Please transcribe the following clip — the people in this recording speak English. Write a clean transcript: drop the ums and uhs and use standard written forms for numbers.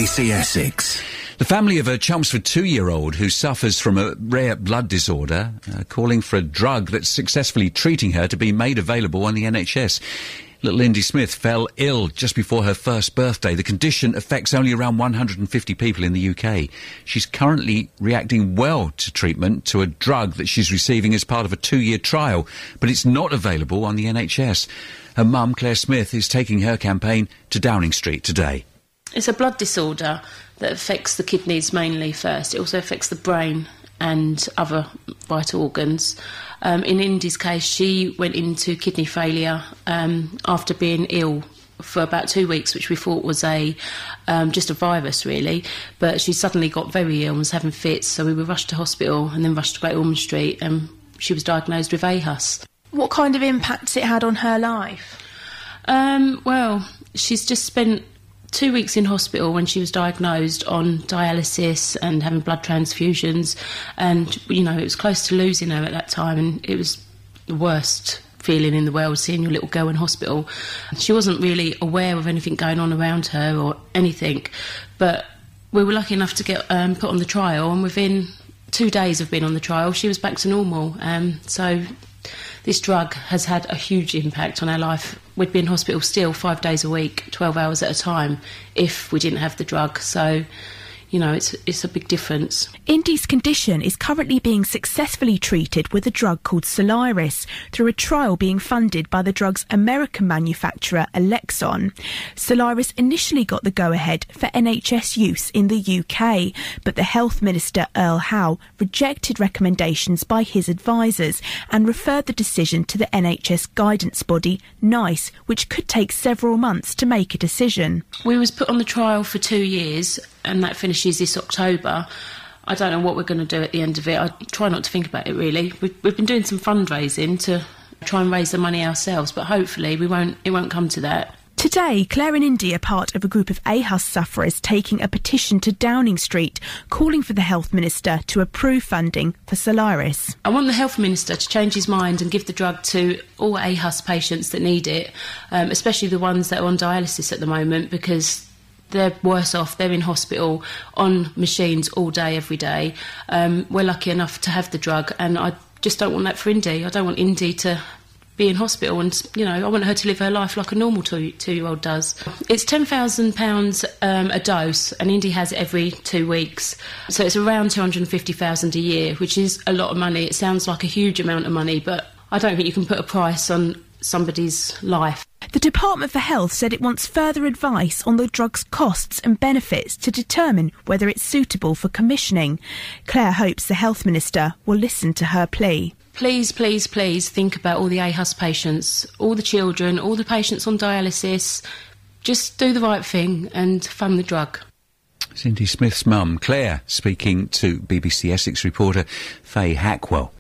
BBC Essex. The family of a Chelmsford 2-year-old who suffers from a rare blood disorder calling for a drug that's successfully treating her to be made available on the NHS. Little Indy Smith fell ill just before her first birthday. The condition affects only around 150 people in the UK. She's currently reacting well to treatment to a drug that she's receiving as part of a 2-year trial, but it's not available on the NHS. Her mum, Claire Smith, is taking her campaign to Downing Street today. It's a blood disorder that affects the kidneys mainly first. It also affects the brain and other vital organs. In Indy's case, she went into kidney failure after being ill for about 2 weeks, which we thought was just a virus, really. But she suddenly got very ill and was having fits, so we were rushed to hospital and then rushed to Great Ormond Street, and she was diagnosed with aHUS. What kind of impacts it had on her life? Well, she's just spent 2 weeks in hospital when she was diagnosed on dialysis and having blood transfusions, and it was close to losing her at that time, and it was the worst feeling in the world, seeing your little girl in hospital. She wasn't really aware of anything going on around her or anything, but we were lucky enough to get put on the trial, and within 2 days of being on the trial she was back to normal. So this drug has had a huge impact on our life. We'd be in hospital still 5 days a week, 12 hours at a time, if we didn't have the drug. So, it's a big difference. Indy's condition is currently being successfully treated with a drug called Solaris through a trial being funded by the drug's American manufacturer Alexon. Solaris initially got the go-ahead for NHS use in the UK, but the Health Minister Earl Howe rejected recommendations by his advisors and referred the decision to the NHS guidance body NICE, which could take several months to make a decision. We was put on the trial for 2 years, and that finishes this October. I don't know what we're going to do at the end of it. I try not to think about it, really. We've been doing some fundraising to try and raise the money ourselves, but hopefully it won't come to that. Today, Claire and Indy are part of a group of aHUS sufferers taking a petition to Downing Street, calling for the Health Minister to approve funding for Solaris. I want the Health Minister to change his mind and give the drug to all aHUS patients that need it, especially the ones that are on dialysis at the moment, because they're worse off. They're in hospital on machines all day, every day. We're lucky enough to have the drug, and I just don't want that for Indy. I don't want Indy to be in hospital, and I want her to live her life like a normal two-year-old does. It's £10,000 a dose, and Indy has it every 2 weeks, so it's around 250,000 a year, which is a lot of money. It sounds like a huge amount of money, but I don't think you can put a price on somebody's life. The Department for Health said it wants further advice on the drug's costs and benefits to determine whether it's suitable for commissioning. Claire hopes the Health Minister will listen to her plea. Please, please, please think about all the aHUS patients, all the children, all the patients on dialysis. Just do the right thing and fund the drug. It's Indy Smith's mum, Claire, speaking to BBC Essex reporter Faye Hackwell.